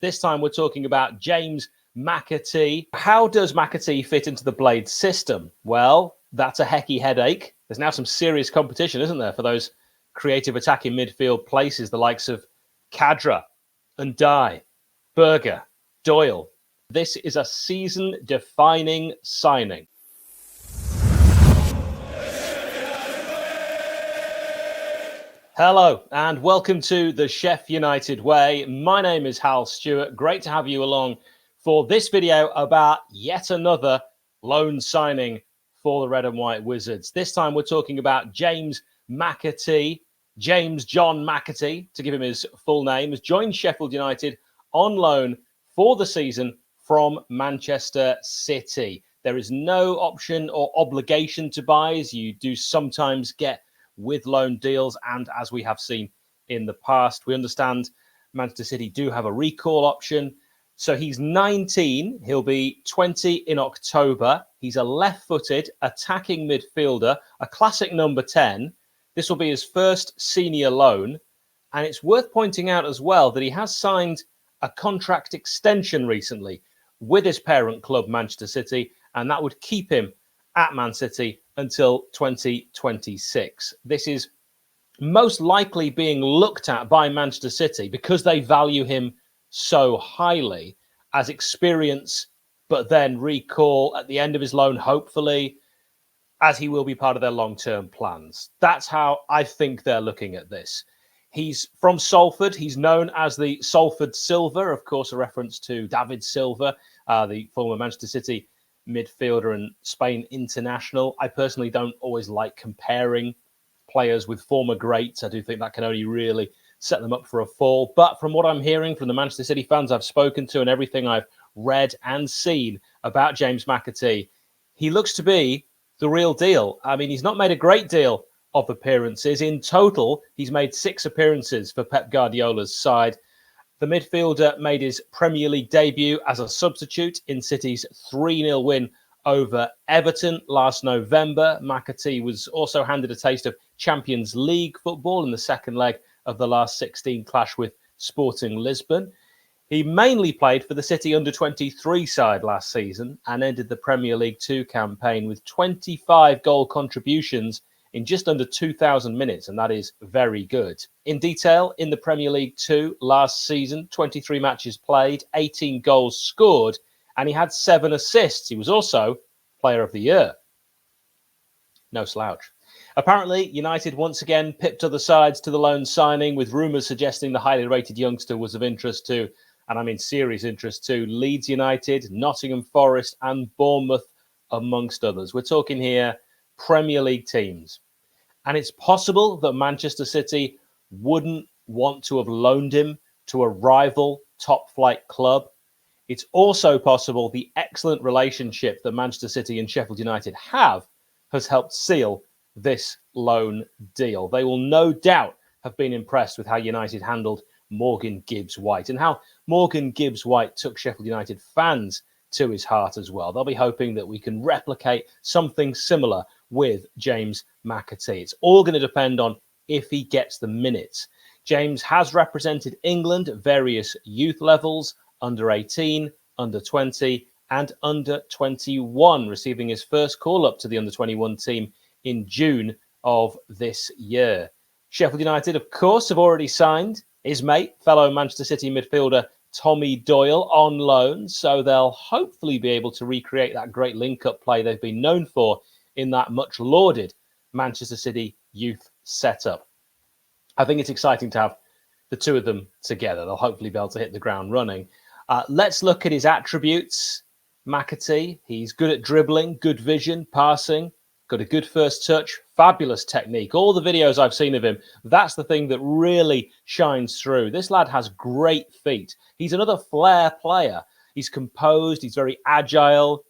This time we're talking about James McAtee. How does McAtee fit into the Blade system? Well, that's a hecky headache. There's now some serious competition, isn't there, for those creative attacking midfield places, the likes of Khadra and Dye, Berger, Doyle. This is a season-defining signing. Hello and welcome to the Sheffield United Way. My name is Hal Stewart. Great to have you along for this video about yet another loan signing for the Red and White Wizards. This time we're talking about James McAtee. James John McAtee, to give him his full name, has joined Sheffield United on loan for the season from Manchester City. There is no option or obligation to buy, as you do sometimes get with loan deals, and as we have seen in the past. We understand Manchester City do have a recall option. So he's 19, he'll be 20 in October. He's a left-footed attacking midfielder, a classic number 10. This will be his first senior loan, and it's worth pointing out as well that he has signed a contract extension recently with his parent club, Manchester City, and that would keep him at Man City until 2026. This is most likely being looked at by Manchester City because they value him so highly as experience, but then recall at the end of his loan, hopefully, as he will be part of their long-term plans. That's how I think they're looking at this. He's from Salford. He's known as the Salford Silver, of course, a reference to David Silva, the former Manchester City midfielder and Spain international. I personally don't always like comparing players with former greats. I do think that can only really set them up for a fall. But from what I'm hearing from the Manchester City fans I've spoken to and everything I've read and seen about James McAtee, he looks to be the real deal. I mean, he's not made a great deal of appearances. In total, he's made 6 appearances for Pep Guardiola's side. The midfielder made his Premier League debut as a substitute in City's 3-0 win over Everton last November. McAtee was also handed a taste of Champions League football in the second leg of the last 16 clash with Sporting Lisbon. He mainly played for the City under-23 side last season and ended the Premier League 2 campaign with 25 goal contributions in just under 2,000 minutes, and that is very good. In detail, in the Premier League 2 last season, 23 matches played, 18 goals scored, and he had 7 assists. He was also Player of the Year. No slouch. Apparently, United once again pipped other sides to the loan signing, with rumours suggesting the highly rated youngster was of interest to, and I mean serious interest to, Leeds United, Nottingham Forest, and Bournemouth, amongst others. We're talking here Premier League teams. And it's possible that Manchester City wouldn't want to have loaned him to a rival top-flight club. It's also possible the excellent relationship that Manchester City and Sheffield United have has helped seal this loan deal. They will no doubt have been impressed with how United handled Morgan Gibbs-White and how Morgan Gibbs-White took Sheffield United fans to his heart as well. They'll be hoping that we can replicate something similar with James McAtee. It's all going to depend on if he gets the minutes. James has represented England at various youth levels, under 18, under 20, and under 21, receiving his first call-up to the under 21 team in June of this year. Sheffield United, of course, have already signed his mate, fellow Manchester City midfielder Tommy Doyle, on loan, so they'll hopefully be able to recreate that great link-up play they've been known for in that much lauded Manchester City youth setup. I think it's exciting to have the two of them together. They'll hopefully be able to hit the ground running. Let's look at his attributes. McAtee, he's good at dribbling, good vision, passing, got a good first touch, fabulous technique. All the videos I've seen of him, that's the thing that really shines through. This lad has great feet. He's another flair player. He's composed, he's very agile.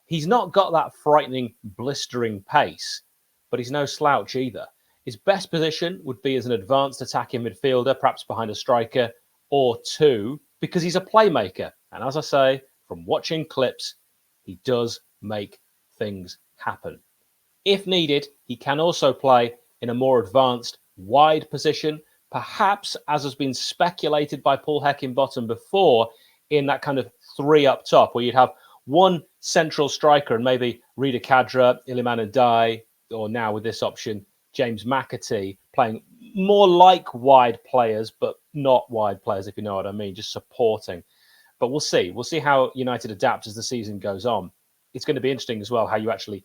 He's not got that frightening, blistering pace, but he's no slouch either. His best position would be as an advanced attacking midfielder, perhaps behind a striker or two, because he's a playmaker. And as I say, from watching clips, he does make things happen. If needed, he can also play in a more advanced wide position, perhaps, as has been speculated by Paul Heckingbottom before, in that kind of three up top, where you'd have one central striker and maybe 𝐍𝐸𝐶𝐸, Iliman Ndiaye, or now with this option, James McAtee, playing more like wide players, but not wide players, if you know what I mean, just supporting. But we'll see. We'll see how United adapt as the season goes on. It's going to be interesting as well how you actually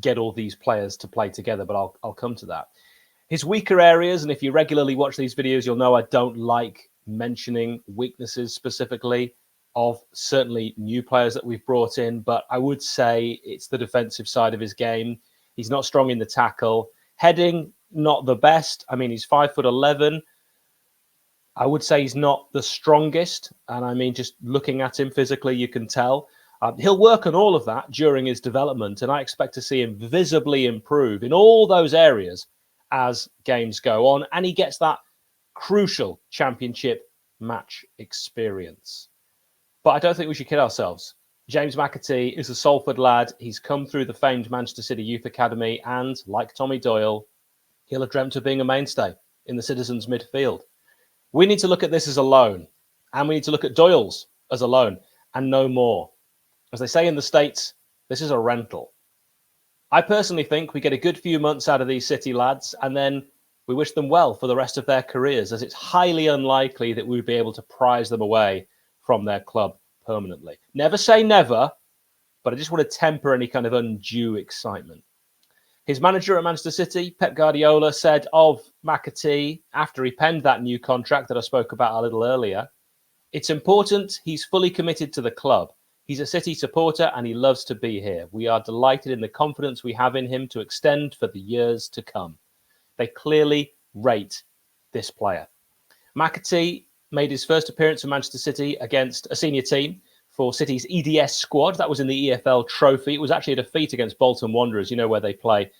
get all these players to play together, but I'll come to that. His weaker areas, and if you regularly watch these videos, you'll know I don't like mentioning weaknesses specifically of certainly new players that we've brought in, but I would say it's the defensive side of his game. He's not strong in the tackle. Heading, not the best. I mean, he's 5'11". I would say he's not the strongest. And I mean, just looking at him physically, you can tell. He'll work on all of that during his development, and I expect to see him visibly improve in all those areas as games go on, and he gets that crucial championship match experience. But I don't think we should kid ourselves. James McAtee is a Salford lad. He's come through the famed Manchester City Youth Academy, and like Tommy Doyle, he'll have dreamt of being a mainstay in the Citizens midfield. We need to look at this as a loan, and we need to look at Doyle's as a loan, and no more. As they say in the States, this is a rental. I personally think we get a good few months out of these City lads, and then we wish them well for the rest of their careers, as it's highly unlikely that we'd be able to prize them away from their club permanently. Never say never, but I just want to temper any kind of undue excitement. His manager at Manchester City, Pep Guardiola, said of McAtee, after he penned that new contract that I spoke about a little earlier, "It's important he's fully committed to the club. He's a City supporter and he loves to be here. We are delighted in the confidence we have in him to extend for the years to come." They clearly rate this player. McAtee made his first appearance for Manchester City against a senior team for City's EDS squad. That was in the EFL Trophy. It was actually a defeat against Bolton Wanderers, you know, where they play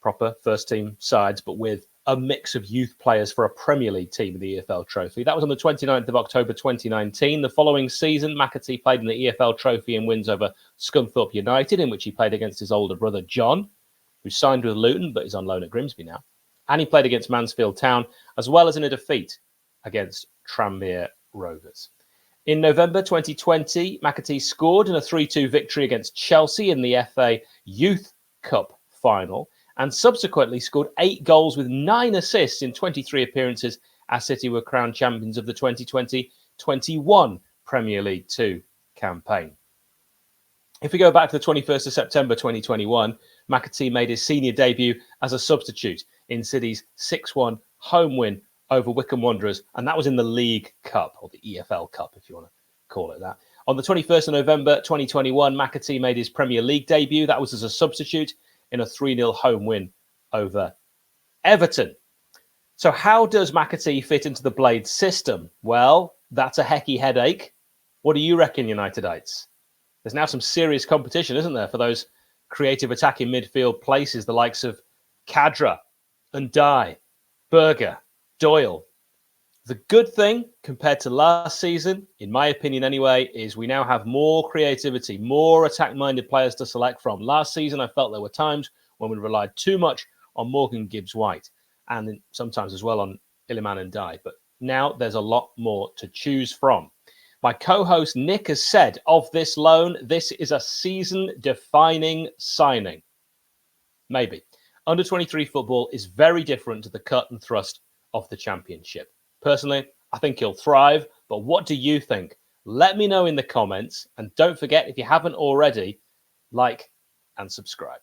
proper first-team sides, but with a mix of youth players for a Premier League team in the EFL Trophy. That was on the 29th of October 2019. The following season, McAtee played in the EFL Trophy in wins over Scunthorpe United, in which he played against his older brother, John, who signed with Luton, but is on loan at Grimsby now. And he played against Mansfield Town, as well as in a defeat against Tranmere Rovers. In November 2020, McAtee scored in a 3-2 victory against Chelsea in the FA Youth Cup final, and subsequently scored 8 goals with 9 assists in 23 appearances as City were crowned champions of the 2020-21 Premier League 2 campaign. If we go back to the 21st of September 2021, McAtee made his senior debut as a substitute in City's 6-1 home win over Wycombe Wanderers, and that was in the League Cup, or the EFL Cup, if you want to call it that. On the 21st of November 2021, McAtee made his Premier League debut. That was as a substitute in a 3-0 home win over Everton. So how does McAtee fit into the Blade system? Well, that's a hecky headache. What do you reckon, Unitedites? There's now some serious competition, isn't there, for those creative attacking midfield places, the likes of 𝐍𝐸𝐶𝐸, Ndiaye, Berger, Doyle. The good thing compared to last season, in my opinion anyway, is we now have more creativity, more attack-minded players to select from. Last season, I felt there were times when we relied too much on Morgan Gibbs-White and sometimes as well on Iliman Ndiaye. But now there's a lot more to choose from. My co-host Nick has said of this loan, this is a season-defining signing. Maybe. Under-23 football is very different to the cut and thrust of the Championship. Personally, I think he'll thrive, but what do you think? Let me know in the comments, and don't forget, if you haven't already, like and subscribe.